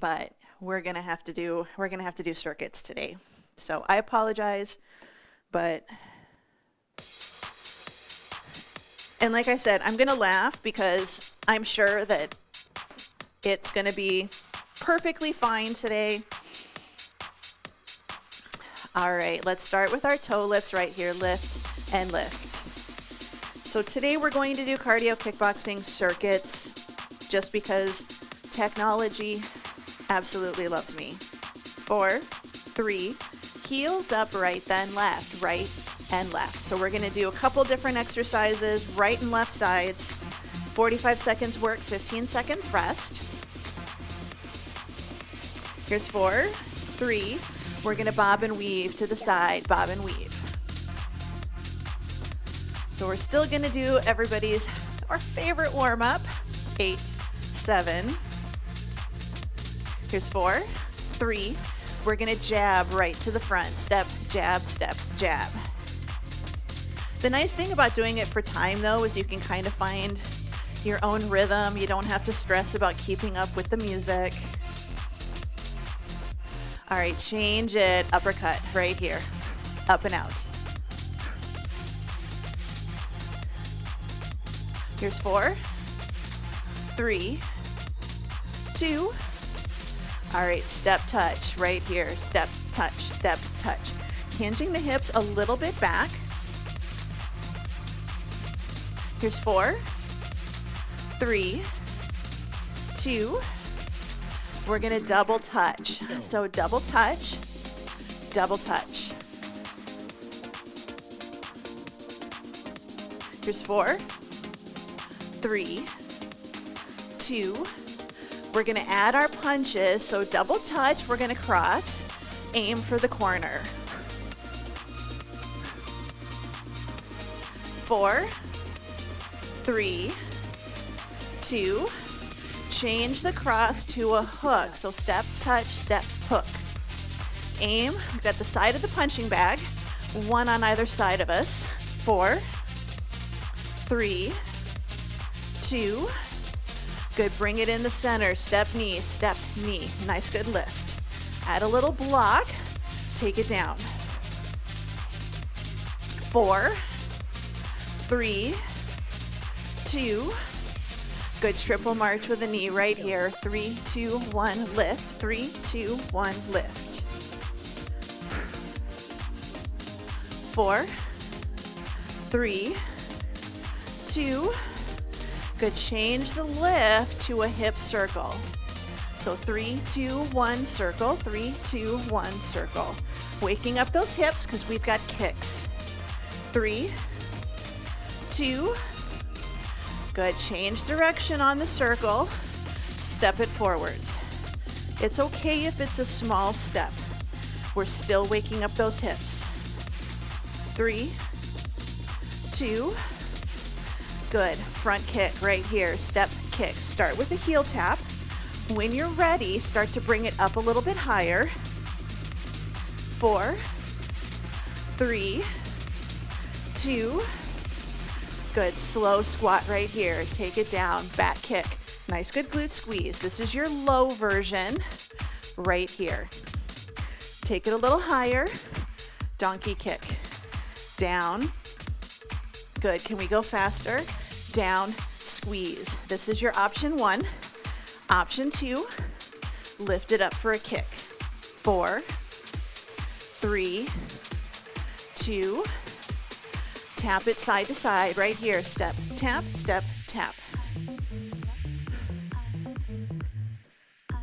but we're gonna have to do circuits today. So I apologize, but, and like I said, I'm gonna laugh because I'm sure that it's gonna be perfectly fine today. All right, let's start with our toe lifts right here. Lift and lift. So today we're going to do cardio kickboxing circuits just because technology absolutely loves me. 4, 3, heels up, right then left, right and left. So we're gonna do a couple different exercises, right and left sides. 45 seconds work, 15 seconds rest. Here's 4, 3, we're gonna bob and weave to the side, bob and weave. So we're still gonna do our favorite warm up, 8, 7. Here's 4, 3, we're gonna jab right to the front, step, jab, jab. The nice thing about doing it for time though is you can kind of find your own rhythm. You don't have to stress about keeping up with the music. All right, change it, uppercut right here, up and out. Here's 4, 3, 2. All right, step touch right here, step touch. Hinging the hips a little bit back. Here's 4, 3, 2. We're gonna double touch. So double touch. Here's 4, 3, 2. We're gonna add our punches. So double touch, we're gonna cross, aim for the corner. 4, 3, 2. Change the cross to a hook. So step, touch, step, hook. Aim, we've got the side of the punching bag, one on either side of us. 4, 3, 2. Good, bring it in the center. Step, knee, nice, good lift. Add a little block, take it down. 4, 3, 2. Good, triple march with a knee right here. 3, 2, 1, lift. 3, 2, 1, lift. 4, 3, 2. Good, change the lift to a hip circle. So 3, 2, 1, circle. 3, 2, 1, circle. Waking up those hips because we've got kicks. 3, 2. Good, change direction on the circle, step it forwards. It's okay if it's a small step. We're still waking up those hips. 3, 2, good, front kick right here, step kick. Start with a heel tap. When you're ready, start to bring it up a little bit higher. 4, 3, 2, good, slow squat right here. Take it down, back kick. Nice, good glute squeeze. This is your low version right here. Take it a little higher. Donkey kick. Down. Good, can we go faster? Down, squeeze. This is your option 1. Option 2, lift it up for a kick. 4, 3, 2, tap it side to side right here. Step, tap, step, tap.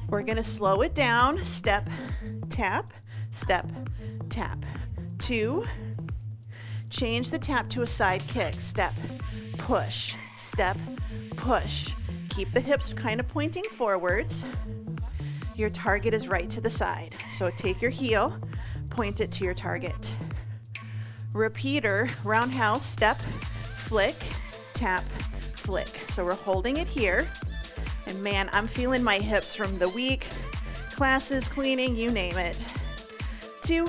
We're gonna slow it down. Step, tap, step, tap. 2, change the tap to a side kick. Step, push, step, push. Keep the hips kind of pointing forwards. Your target is right to the side. So take your heel, point it to your target. Repeater, roundhouse, step, flick, tap, flick. So we're holding it here. And man, I'm feeling my hips from the week, classes, cleaning, you name it. 2,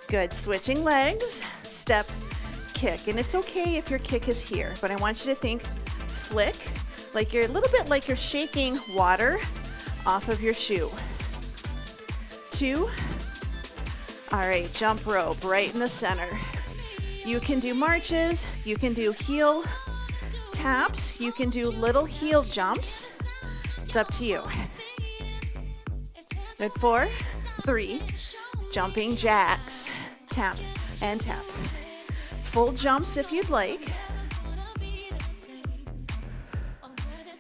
good, switching legs, step, kick. And it's okay if your kick is here, but I want you to think flick, like you're a little bit like you're shaking water off of your shoe. 2. All right, jump rope right in the center. You can do marches, you can do heel taps, you can do little heel jumps. It's up to you. Good. 4, 3, jumping jacks, tap and tap. Full jumps if you'd like.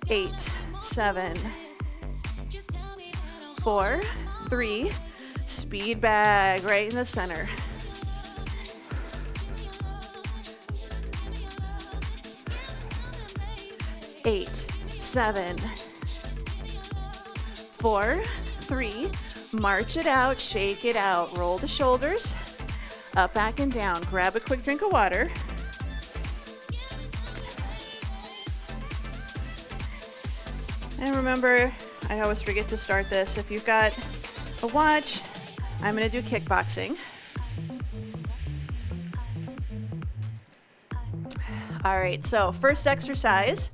8, 7, 4, 3, speed bag right in the center. 8, 7, 4, 3, march it out, shake it out, roll the shoulders, up, back, and down. Grab a quick drink of water. And remember, I always forget to start this. If you've got a watch, I'm going to do kickboxing. All right, so first exercise,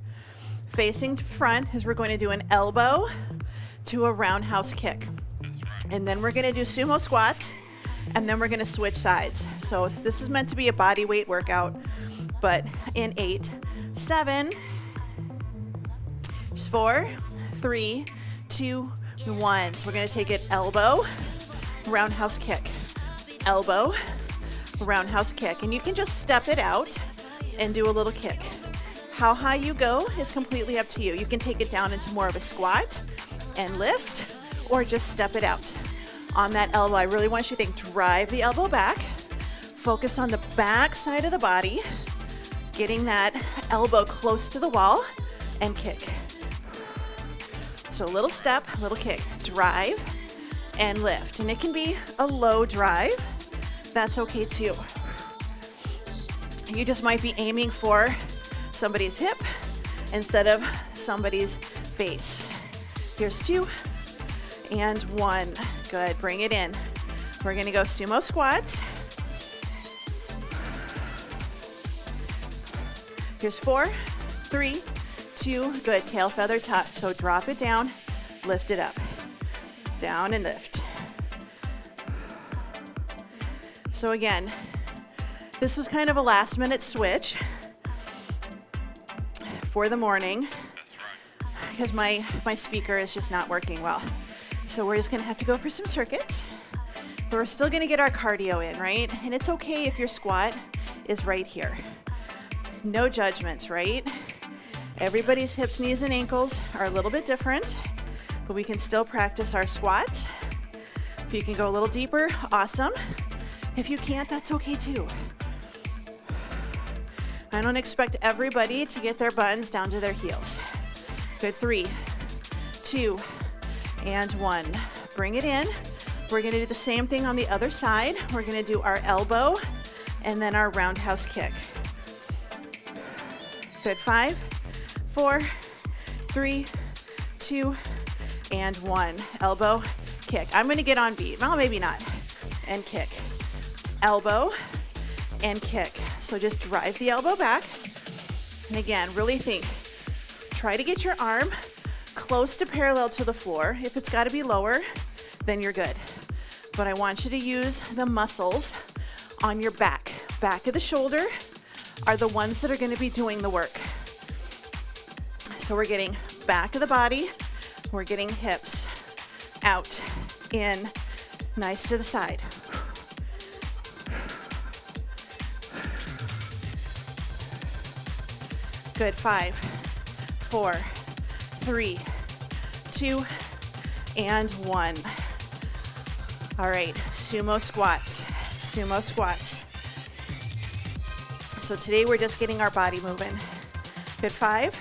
facing to front, is we're going to do an elbow to a roundhouse kick. And then we're going to do sumo squats, and then we're going to switch sides. So this is meant to be a body weight workout, but in 8, 7, 4, 3, 2, 1. So we're going to take it elbow, roundhouse kick, elbow, roundhouse kick. And you can just step it out and do a little kick. How high you go is completely up to you. You can take it down into more of a squat and lift, or just step it out. On that elbow, I really want you to think, drive the elbow back, focus on the back side of the body, getting that elbow close to the wall, and kick. So little step, little kick, drive and lift. And it can be a low drive. That's okay too. You just might be aiming for somebody's hip instead of somebody's face. Here's 2 and 1. Good, bring it in. We're gonna go sumo squats. Here's 4, 3, 2, good, tail feather tuck. So drop it down, lift it up. Down and lift. So again, this was kind of a last minute switch for the morning because my speaker is just not working well. So we're just gonna have to go for some circuits, but we're still gonna get our cardio in, right? And it's okay if your squat is right here. No judgments, right? Everybody's hips, knees, and ankles are a little bit different, but we can still practice our squats. If you can go a little deeper, awesome. If you can't, that's okay too. I don't expect everybody to get their buns down to their heels. Good, 3, 2, and 1. Bring it in. We're gonna do the same thing on the other side. We're gonna do our elbow and then our roundhouse kick. Good, 5, 4, 3, 2, and 1. Elbow, kick. I'm gonna get on beat. Well, maybe not. And kick. Elbow and kick. So just drive the elbow back. And again, really think. Try to get your arm close to parallel to the floor. If it's gotta be lower, then you're good. But I want you to use the muscles on your back. Back of the shoulder are the ones that are gonna be doing the work. So we're getting back of the body, we're getting hips out, in, nice to the side. Good, 5, 4, 3, 2, and 1. All right, sumo squats, sumo squats. So today we're just getting our body moving. Good, 5,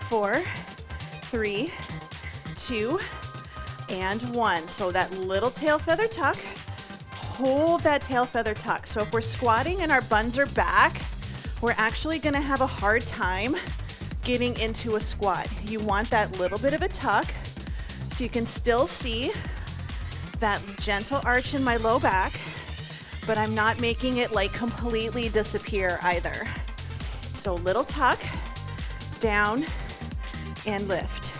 4, 3, 2, and 1. So that little tail feather tuck, hold that tail feather tuck. So if we're squatting and our buns are back, we're actually gonna have a hard time getting into a squat. You want that little bit of a tuck so you can still see that gentle arch in my low back, but I'm not making it like completely disappear either. So little tuck, down, and lift.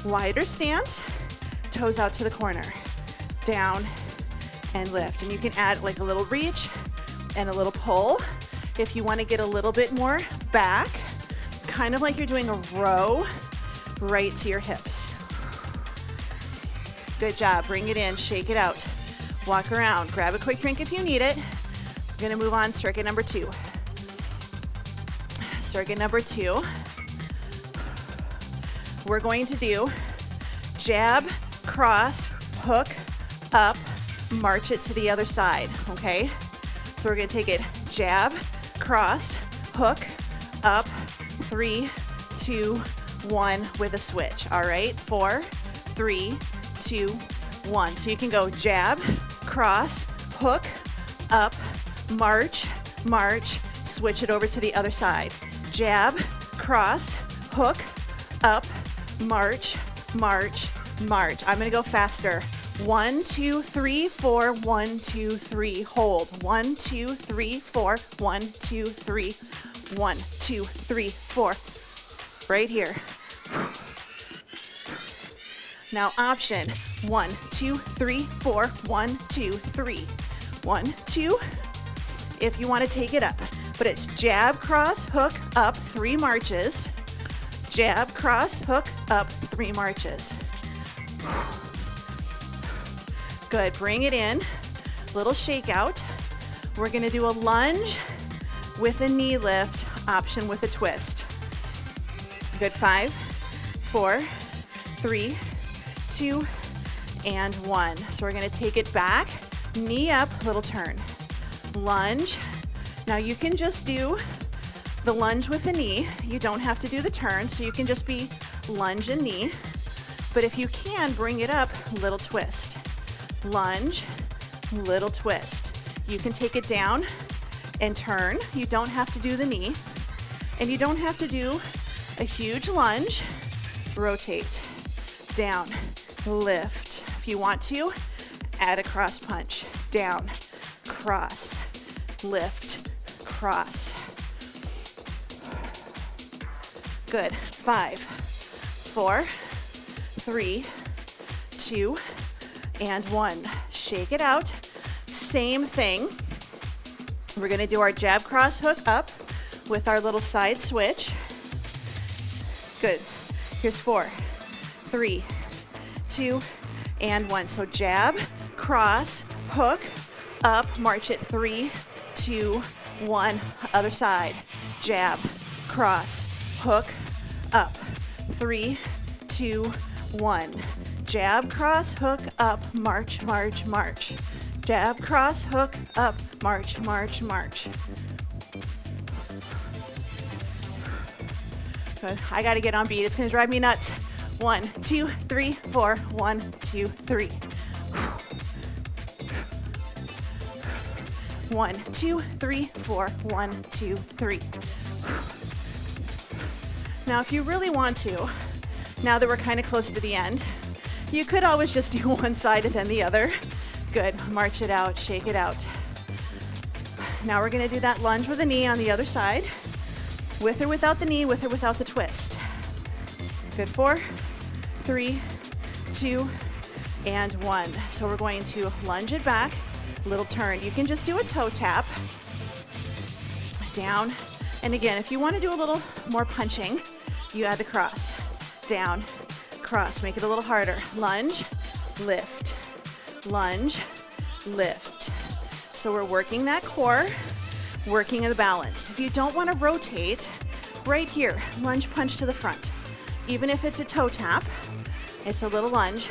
Wider stance, toes out to the corner, down and lift. And you can add like a little reach and a little pull if you want to get a little bit more back, kind of like you're doing a row right to your hips. Good job. Bring it in, shake it out, walk around, grab a quick drink if you need it. We're going to move on, circuit number 2. Circuit number 2. We're going to do jab, cross, hook, up, march it to the other side, okay? So we're gonna take it jab, cross, hook, up, 3, 2, 1 with a switch, all right? 4, 3, 2, 1. So you can go jab, cross, hook, up, march, march, switch it over to the other side. Jab, cross, hook, up, march, march, march. I'm gonna go faster. 1, 2, 3, 4, 1, 2, 3, hold. 1, 2, 3, 4, 1, 2, 3, 1, 2, 3, 4. Right here. Now option, 1, 2, 3, 4, 1, 2, 3. 1, 2, if you wanna take it up. But it's jab, cross, hook, up, 3 marches. Jab, cross, hook, up, 3 marches. Good, bring it in, little shakeout. We're gonna do a lunge with a knee lift, option with a twist. Good, 5, 4, 3, 2, and 1. So we're gonna take it back, knee up, little turn. Lunge. Now you can just do the lunge with the knee. You don't have to do the turn, so you can just be lunge and knee. But if you can, bring it up, little twist. Lunge, little twist. You can take it down and turn. You don't have to do the knee. And you don't have to do a huge lunge. Rotate, down, lift. If you want to, add a cross punch. Down, cross, lift, cross. Good. 5, 4, 3, 2, and 1. Shake it out. Same thing. We're going to do our jab, cross, hook, up with our little side switch. Good. Here's 4, 3, 2, and 1. So jab, cross, hook, up, march it. 3, 2, 1. Other side. Jab, cross, hook, up. 3, 2, 1. Jab, cross, hook, up, march, march, march. Jab, cross, hook, up, march, march, march. Good. I gotta get on beat. It's gonna drive me nuts. 1, 2, 3, 4. 1, 2, 3. 1, 2, 3, 4. 1, 2, 3. Now, if you really want to, now that we're kind of close to the end, you could always just do one side and then the other. Good. March it out, shake it out. Now we're going to do that lunge with the knee on the other side, with or without the knee, with or without the twist. Good. 4, 3, 2, and 1. So we're going to lunge it back, little turn. You can just do a toe tap, down. And again, if you want to do a little more punching, you add the cross. Down, cross, make it a little harder. Lunge, lift, lunge, lift. So we're working that core, working the balance. If you don't want to rotate, right here, lunge punch to the front. Even if it's a toe tap, it's a little lunge,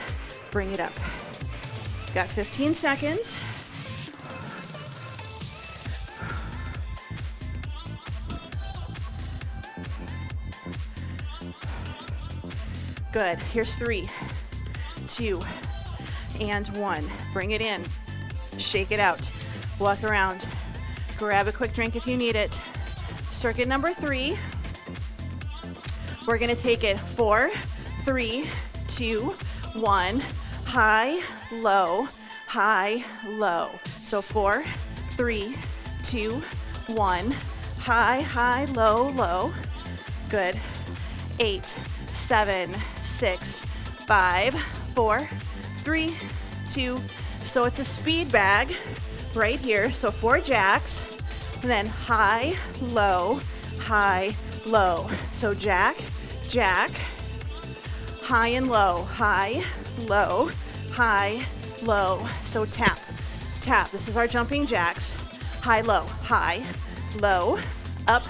bring it up. Got 15 seconds. Good. Here's 3, 2, and 1. Bring it in. Shake it out. Walk around. Grab a quick drink if you need it. Circuit number 3. We're going to take it 4, 3, 2, 1. High, low, high, low. So 4, 3, 2, 1. High, high, low, low. Good. 8, 7, 6, 5, 4, 3, 2. So it's a speed bag right here. So 4 jacks, and then high, low, high, low. So jack, jack, high and low, high, low, high, low. So tap, tap. This is our jumping jacks. High, low, high, low, up,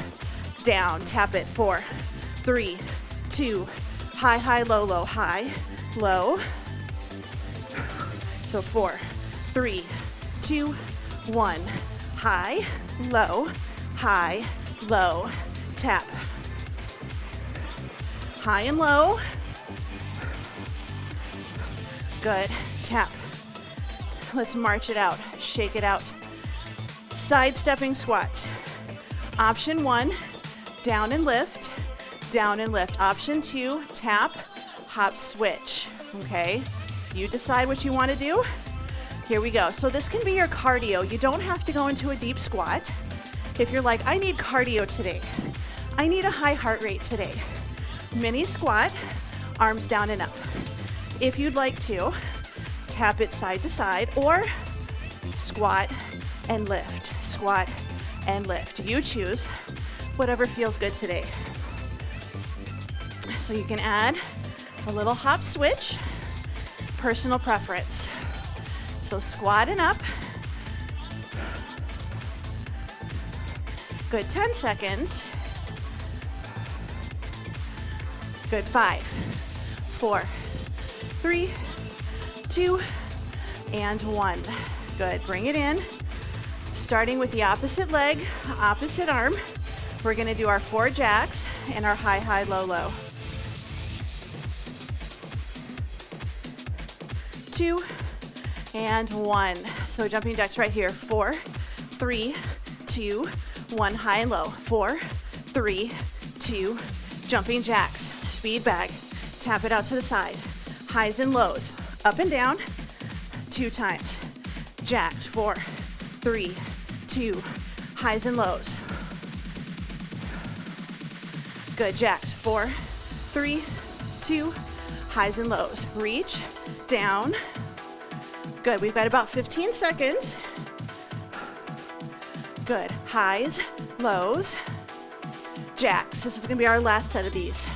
down. Tap it. 4, 3, 2, high, high, low, low, high, low. So 4, 3, 2, 1. High, low, high, low. Tap. High and low. Good. Tap. Let's march it out. Shake it out. Side-stepping squats. Option 1, down and lift, down and lift. Option 2, tap, hop, switch. Okay? You decide what you want to do. Here we go. So this can be your cardio. You don't have to go into a deep squat. If you're like, I need cardio today. I need a high heart rate today. Mini squat, arms down and up. If you'd like to, tap it side to side or squat and lift, squat and lift. You choose whatever feels good today. So you can add a little hop switch, personal preference. So squat and up. Good, 10 seconds. Good, 5, 4, 3, 2, and 1. Good, bring it in. Starting with the opposite leg, opposite arm. We're gonna do our 4 jacks and our high, high, low, low. 2, and 1. So jumping jacks right here. 4, 3, 2, 1. High and low. 4, 3, 2. Jumping jacks. Speed bag. Tap it out to the side. Highs and lows. Up and down. 2 times. Jacks. 4, 3, 2. Highs and lows. Good. Jacks. 4, 3, 2. Highs and lows. Reach. Down. Good. We've got about 15 seconds. Good. Highs, lows, jacks. This is going to be our last set of these.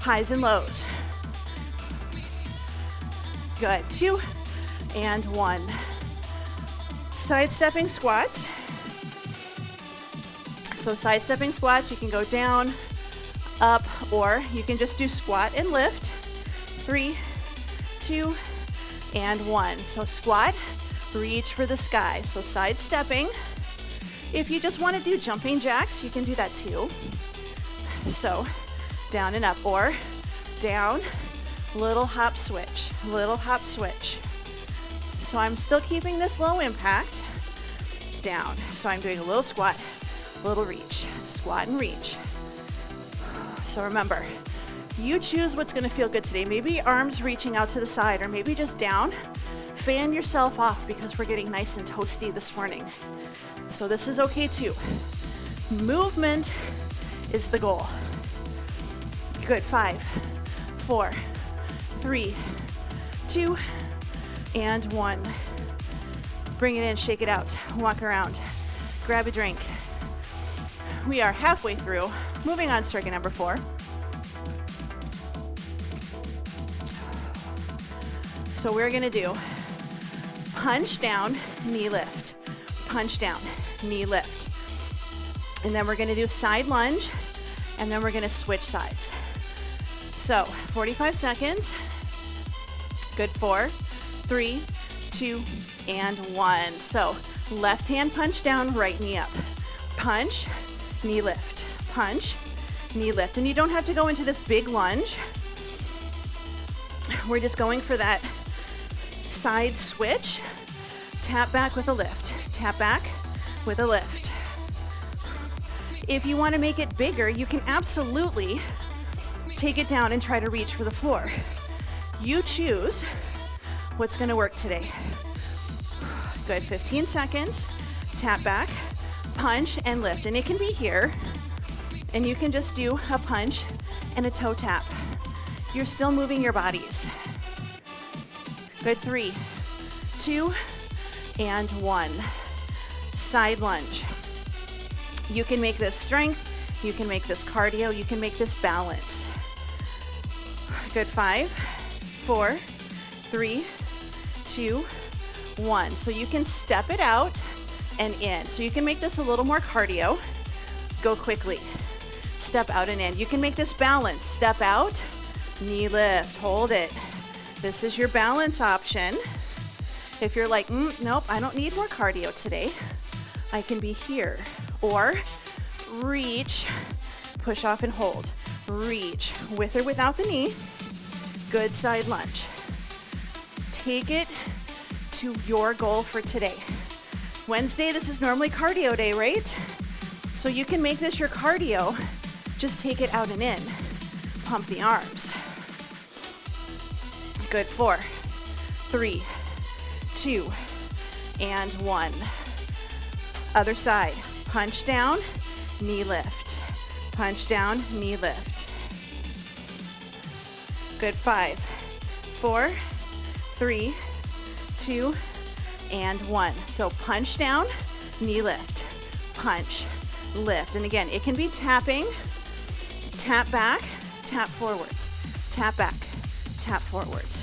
Highs and lows. Good. 2 and 1. Side-stepping squats. So side-stepping squats, you can go down, up, or you can just do squat and lift. 3, 2, and 1. So squat, reach for the sky. So side stepping. If you just want to do jumping jacks, you can do that too. So down and up, or down, little hop switch, little hop switch. So I'm still keeping this low impact. Down. So I'm doing a little squat, little reach, squat and reach. So remember, you choose what's going to feel good today. Maybe arms reaching out to the side, or maybe just down. Fan yourself off because we're getting nice and toasty this morning. So this is okay too. Movement is the goal. Good. 5, 4, 3, 2, and 1. Bring it in, shake it out, walk around, grab a drink. We are halfway through. Moving on to circuit number 4. So we're gonna do punch down, knee lift, punch down, knee lift. And then we're gonna do side lunge, and then we're gonna switch sides. So 45 seconds. Good. 4, 3, 2, and 1. So left hand punch down, right knee up. Punch, knee lift, punch, knee lift. And you don't have to go into this big lunge. We're just going for that side switch. Tap back with a lift, tap back with a lift. If you want to make it bigger, you can absolutely take it down and try to reach for the floor. You choose what's going to work today. Good. 15 seconds. Tap back, punch, and lift. And it can be here, and you can just do a punch and a toe tap. You're still moving your bodies. Good, 3, 2, and 1. Side lunge. You can make this strength, you can make this cardio, you can make this balance. Good, 5, 4, 3, 2, 1. So you can step it out and in. So you can make this a little more cardio. Go quickly. Step out and in. You can make this balance. Step out, knee lift, hold it. This is your balance option. If you're like, nope, I don't need more cardio today, I can be here. Or reach, push off and hold. Reach, with or without the knee. Good side lunge. Take it to your goal for today. Wednesday, this is normally cardio day, right? So you can make this your cardio. Just take it out and in. Pump the arms. Good, 4, 3, 2, and 1. Other side. Punch down, knee lift. Punch down, knee lift. Good, 5, 4, 3, 2, and 1. So punch down, knee lift. Punch, lift. And again, it can be tapping, tap back, tap forwards, tap back, tap forwards.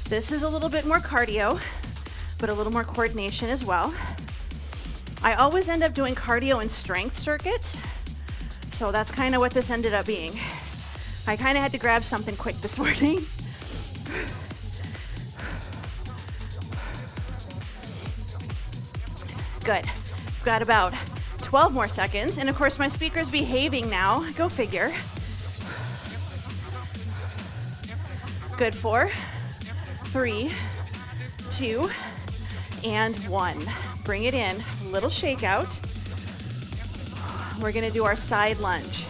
This is a little bit more cardio, but a little more coordination as well. I always end up doing cardio and strength circuits, so that's kind of what this ended up being. I kind of had to grab something quick this morning. Good. We've got about 12 more seconds, and of course my speaker's behaving now. Go figure. Good, 4, 3, 2, and 1. Bring it in, little shakeout. We're gonna do our side lunge.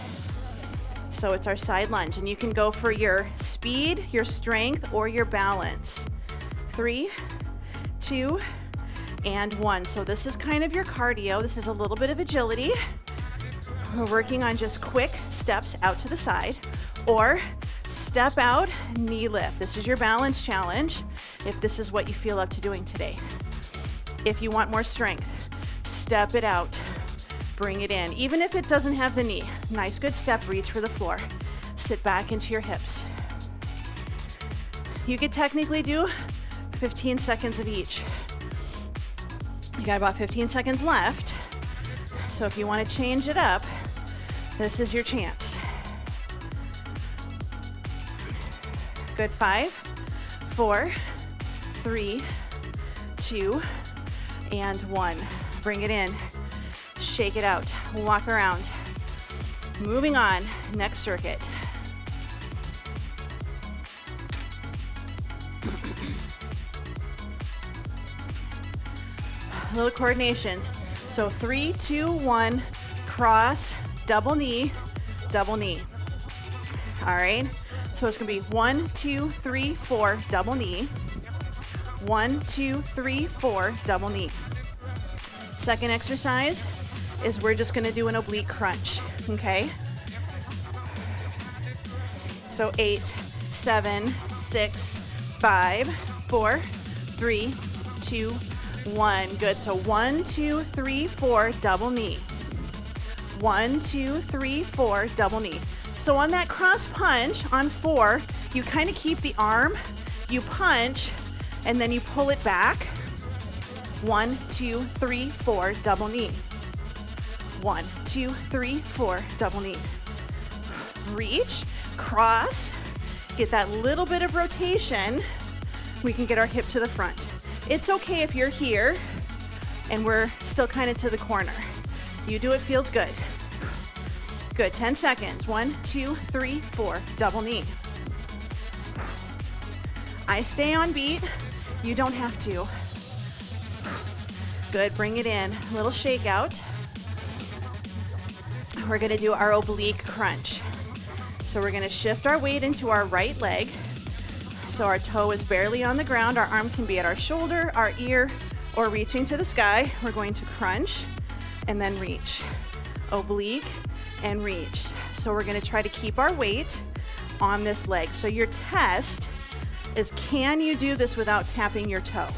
So it's our side lunge, and you can go for your speed, your strength, or your balance. 3, 2, and 1. So this is kind of your cardio. This is a little bit of agility. We're working on just quick steps out to the side, or step out, knee lift. This is your balance challenge if this is what you feel up to doing today. If you want more strength, step it out, bring it in. Even if it doesn't have the knee, nice good step, reach for the floor. Sit back into your hips. You could technically do 15 seconds of each. You got about 15 seconds left. So if you want to change it up, this is your chance. Good, 5, 4, 3, 2, and 1. Bring it in, shake it out, walk around. Moving on, next circuit. Little coordinations. So 3, 2, 1, cross, double knee, double knee. All right. So it's gonna be 1, 2, 3, 4, double knee. 1, 2, 3, 4, double knee. Second exercise is we're just gonna do an oblique crunch, okay? So 8, 7, 6, 5, 4, 3, 2, 1. Good. So 1, 2, 3, 4, double knee. 1, 2, 3, 4, double knee. So on that cross punch on 4, you kind of keep the arm, you punch, and then you pull it back. 1, 2, 3, 4, double knee. 1, 2, 3, 4, double knee. Reach, cross, get that little bit of rotation. We can get our hip to the front. It's okay if you're here and we're still kind of to the corner. You do it, feels good. Good, 10 seconds. 1, 2, 3, 4, double knee. I stay on beat. You don't have to. Good, bring it in. Little shakeout. We're gonna do our oblique crunch. So we're gonna shift our weight into our right leg. So our toe is barely on the ground. Our arm can be at our shoulder, our ear, or reaching to the sky. We're going to crunch and then reach. Oblique and reach. So we're gonna try to keep our weight on this leg. So your test is, can you do this without tapping your toe?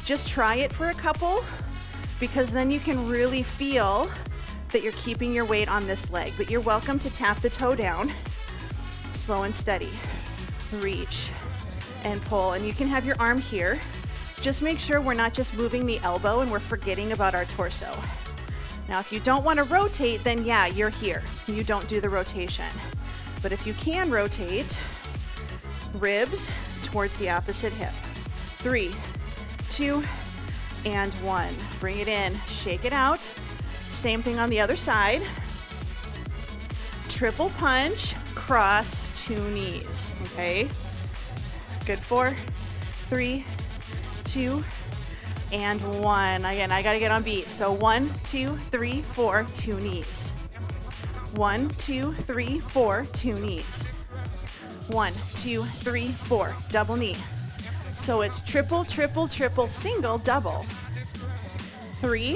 Just try it for a couple, because then you can really feel that you're keeping your weight on this leg. But you're welcome to tap the toe down, slow and steady. Reach and pull, and you can have your arm here. Just make sure we're not just moving the elbow and we're forgetting about our torso. Now, if you don't want to rotate, then yeah, you're here. You don't do the rotation. But if you can rotate, ribs towards the opposite hip. 3, 2, and 1. Bring it in, shake it out. Same thing on the other side. Triple punch, cross 2 knees, okay? Good. 4, 3, 2, and 1. Again, I gotta get on beat. So 1, 2, 3, 4, 2 knees. 1, 2, 3, 4, 2 knees. 1, 2, 3, 4, double knee. So it's triple, triple, triple, single, double. 3,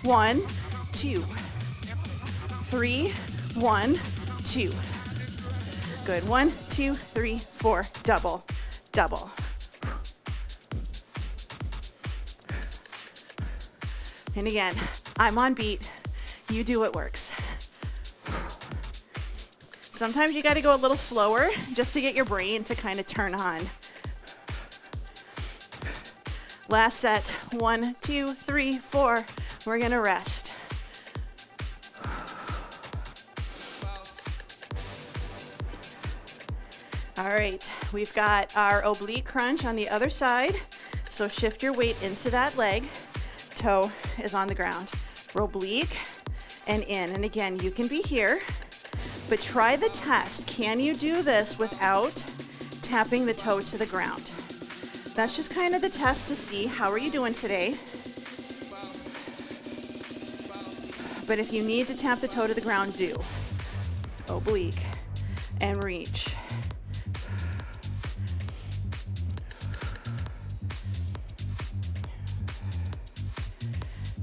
1, 2. 3, 1, 2. Good. 1, 2, 3, 4, double, double. And again, I'm on beat. You do what works. Sometimes you got to go a little slower just to get your brain to kind of turn on. Last set. 1, 2, 3, 4. We're going to rest. All right, we've got our oblique crunch on the other side. So shift your weight into that leg. Toe is on the ground. Oblique and in. And again, you can be here, but try the test. Can you do this without tapping the toe to the ground? That's just kind of the test to see how are you doing today. But if you need to tap the toe to the ground, do. Oblique and reach.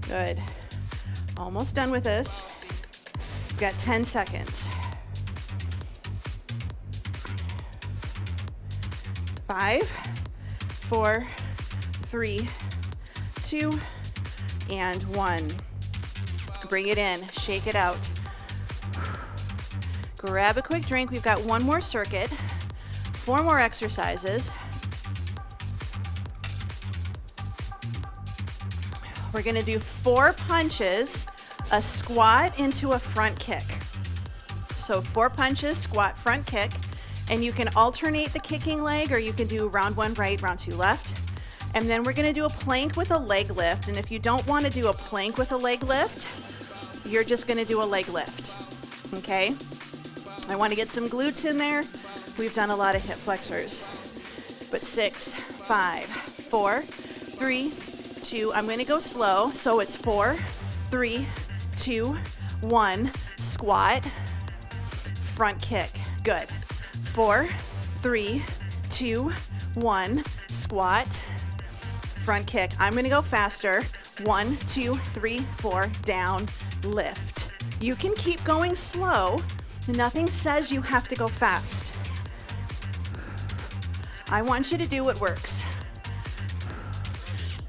Good. Almost done with this. We've got 10 seconds. 5, 4, 3, 2, and 1. Bring it in, shake it out. Grab a quick drink. We've got one more circuit, 4 more exercises. We're gonna do 4 punches, a squat into a front kick. So 4 punches, squat, front kick, and you can alternate the kicking leg, or you can do round 1 right, round 2 left. And then we're gonna do a plank with a leg lift. And if you don't wanna do a plank with a leg lift, you're just gonna do a leg lift, okay? I wanna get some glutes in there. We've done a lot of hip flexors. But 6, 5, 4, 3, 2, I'm gonna go slow. So it's 4, 3, 2, 1, squat, front kick. Good. 4, 3, 2, 1, squat, front kick. I'm gonna go faster. 1, 2, 3, 4, down, lift. You can keep going slow. Nothing says you have to go fast. I want you to do what works.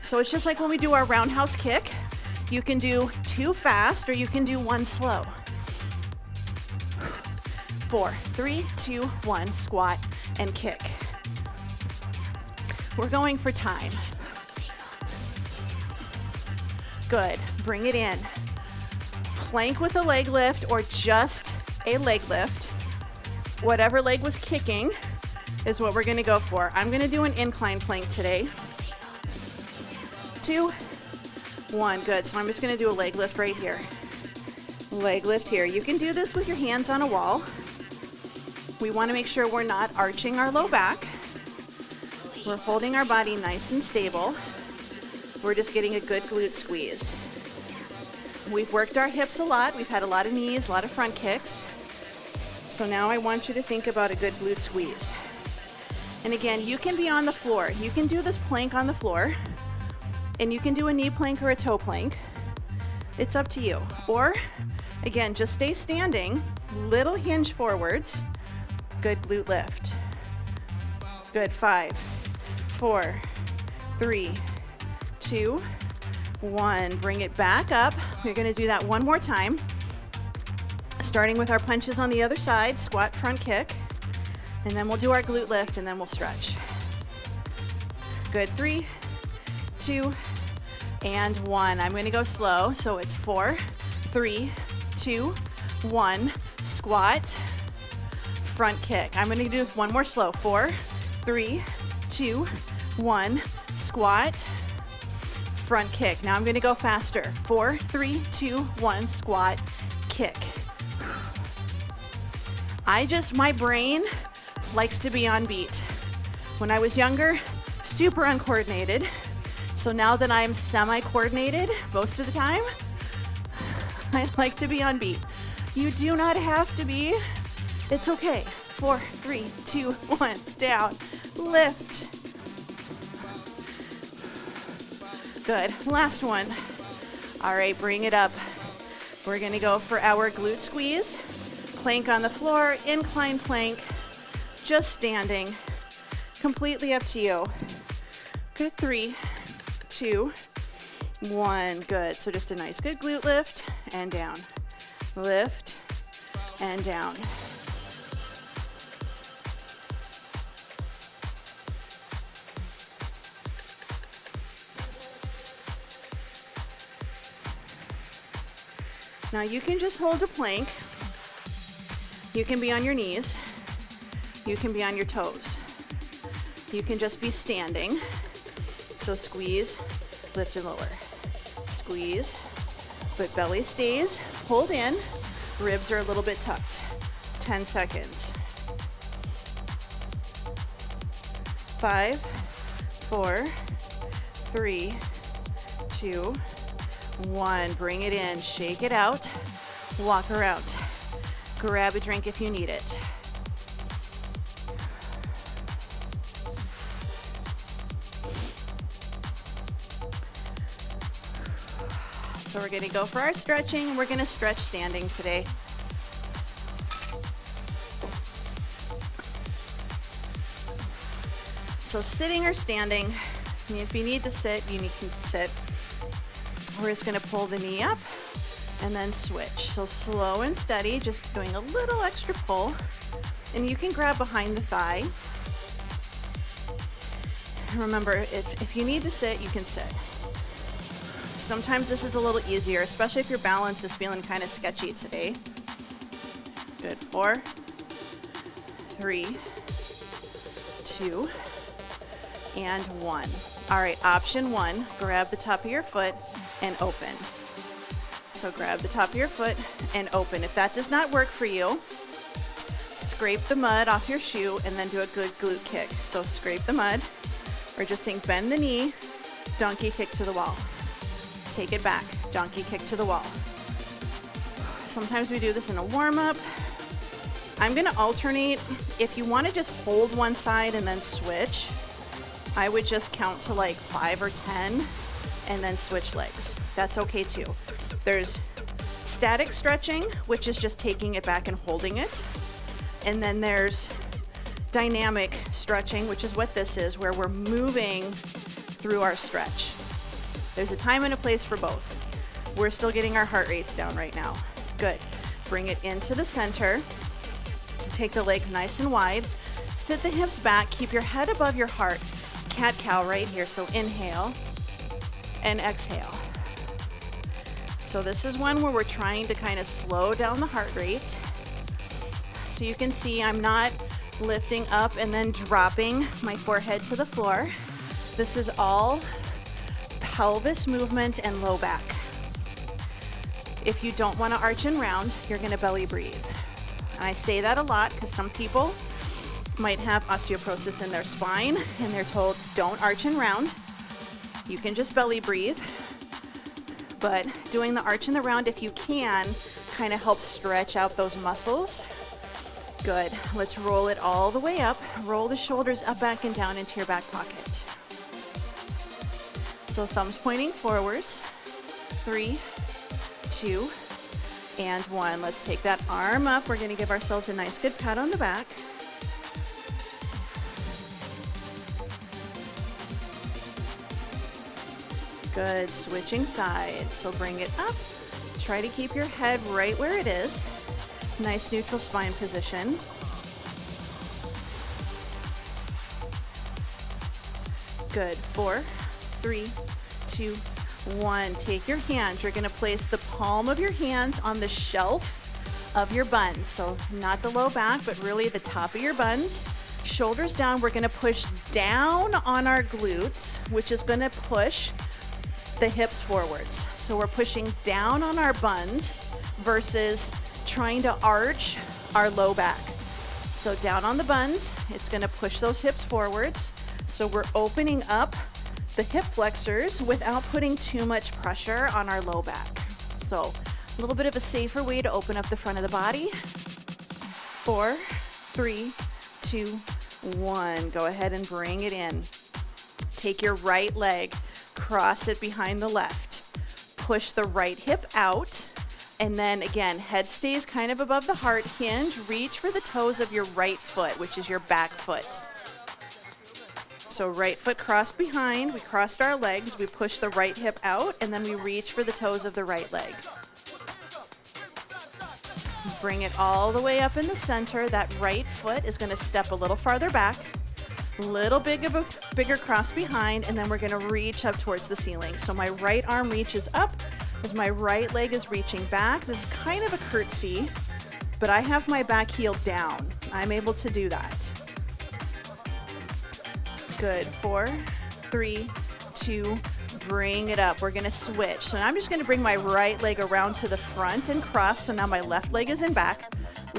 So it's just like when we do our roundhouse kick. You can do 2 fast, or you can do 1 slow. 4, 3, 2, 1, squat and kick. We're going for time. Good. Bring it in. Plank with a leg lift, or just a leg lift. Whatever leg was kicking is what we're gonna go for. I'm gonna do an incline plank today. 2, 1, good. So I'm just gonna do a leg lift right here. Leg lift here. You can do this with your hands on a wall. We wanna make sure we're not arching our low back. We're holding our body nice and stable. We're just getting a good glute squeeze. We've worked our hips a lot. We've had a lot of knees, a lot of front kicks. So now I want you to think about a good glute squeeze. And again, you can be on the floor. You can do this plank on the floor, and you can do a knee plank or a toe plank. It's up to you. Or again, just stay standing, little hinge forwards, good glute lift. Good, 5, 4, 3, 2, 1. Bring it back up. We're gonna do that one more time. Starting with our punches on the other side, squat, front kick, and then we'll do our glute lift and then we'll stretch. Good, 3, 2, and 1. I'm gonna go slow, so it's 4, 3, 2, 1, squat, front kick. I'm gonna do one more slow, 4, 3, 2, 1, squat, front kick. Now I'm gonna go faster, 4, 3, 2, 1, squat, kick. My brain likes to be on beat. When I was younger, super uncoordinated. So now that I'm semi-coordinated most of the time, I like to be on beat. You do not have to be. It's okay. 4, 3, 2, 1, down, lift. Good, last one. All right, bring it up. We're gonna go for our glute squeeze. Plank on the floor, incline plank, just standing. Completely up to you. Good, 3, 2, 1, good. So just a nice good glute lift and down. Lift and down. Now you can just hold a plank. You can be on your knees. You can be on your toes. You can just be standing. So squeeze, lift and lower. Squeeze, but belly stays, hold in, ribs are a little bit tucked. 10 seconds. 5, 4, 3, 2, 1. Bring it in, shake it out, walk around. Grab a drink if you need it. So we're going to go for our stretching. We're going to stretch standing today. So sitting or standing, if you need to sit, you can sit. We're just going to pull the knee up and then switch. So slow and steady, just doing a little extra pull. And you can grab behind the thigh. Remember, if you need to sit, you can sit. Sometimes this is a little easier, especially if your balance is feeling kind of sketchy today. Good, 4, 3, 2, and 1. All right, option 1, grab the top of your foot and open. So grab the top of your foot and open. If that does not work for you, scrape the mud off your shoe and then do a good glute kick. So scrape the mud, or just think bend the knee, donkey kick to the wall. Take it back, donkey kick to the wall. Sometimes we do this in a warm-up. I'm gonna alternate. If you wanna just hold one side and then switch, I would just count to like 5 or 10 and then switch legs. That's okay too. There's static stretching, which is just taking it back and holding it. And then there's dynamic stretching, which is what this is, where we're moving through our stretch. There's a time and a place for both. We're still getting our heart rates down right now. Good. Bring it into the center. Take the legs nice and wide. Sit the hips back. Keep your head above your heart. Cat-cow right here. So inhale and exhale. So this is one where we're trying to kind of slow down the heart rate. So you can see I'm not lifting up and then dropping my forehead to the floor. This is all pelvis movement and low back. If you don't want to arch and round, you're going to belly breathe. And I say that a lot because some people might have osteoporosis in their spine and they're told don't arch and round. You can just belly breathe. But doing the arch and the round, if you can, kind of helps stretch out those muscles. Good. Let's roll it all the way up. Roll the shoulders up, back, and down into your back pocket. So thumbs pointing forwards. 3, 2, and 1. Let's take that arm up. We're going to give ourselves a nice good pat on the back. Good, switching sides. So bring it up. Try to keep your head right where it is. Nice neutral spine position. Good, 4, 3, 2, 1. Take your hands. You're gonna place the palm of your hands on the shelf of your buns. So not the low back, but really the top of your buns. Shoulders down. We're gonna push down on our glutes, which is gonna push the hips forwards. So we're pushing down on our buns versus trying to arch our low back. So down on the buns, it's gonna push those hips forwards. So we're opening up the hip flexors without putting too much pressure on our low back. So a little bit of a safer way to open up the front of the body. 4, 3, 2, 1. Go ahead and bring it in. Take your right leg, cross it behind the left. Push the right hip out. And then again, head stays kind of above the heart. Hinge, reach for the toes of your right foot, which is your back foot. So right foot crossed behind, we crossed our legs, we push the right hip out, and then we reach for the toes of the right leg. Bring it all the way up in the center. That right foot is gonna step a little farther back, little bigger cross behind, and then we're gonna reach up towards the ceiling. So my right arm reaches up as my right leg is reaching back. This is kind of a curtsy, but I have my back heel down. I'm able to do that. Good, 4, 3, 2, bring it up. We're gonna switch. So now I'm just gonna bring my right leg around to the front and cross. So now my left leg is in back.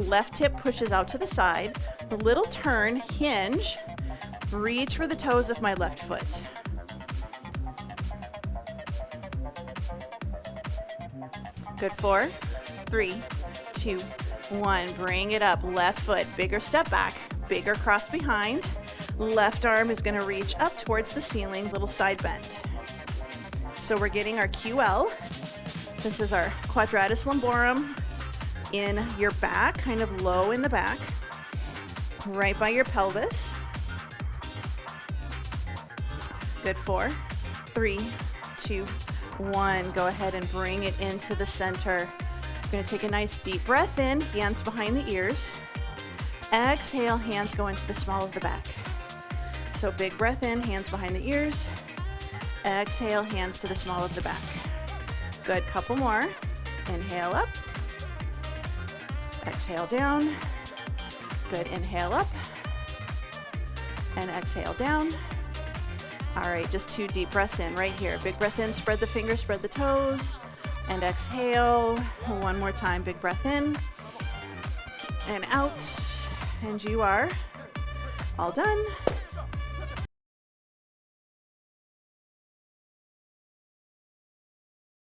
Left hip pushes out to the side. A little turn, hinge, reach for the toes of my left foot. Good, 4, 3, 2, 1. Bring it up. Left foot, bigger step back, bigger cross behind. Left arm is going to reach up towards the ceiling, little side bend. So we're getting our QL. This is our quadratus lumborum in your back, kind of low in the back, right by your pelvis. Good, 4, 3, 2, 1. Go ahead and bring it into the center. We're going to take a nice deep breath in, hands behind the ears. Exhale, hands go into the small of the back. So big breath in, hands behind the ears. Exhale, hands to the small of the back. Good, couple more. Inhale up. Exhale down. Good, inhale up. And exhale down. All right, just 2 deep breaths in right here. Big breath in, spread the fingers, spread the toes. And exhale. One more time, big breath in. And out. And you are all done.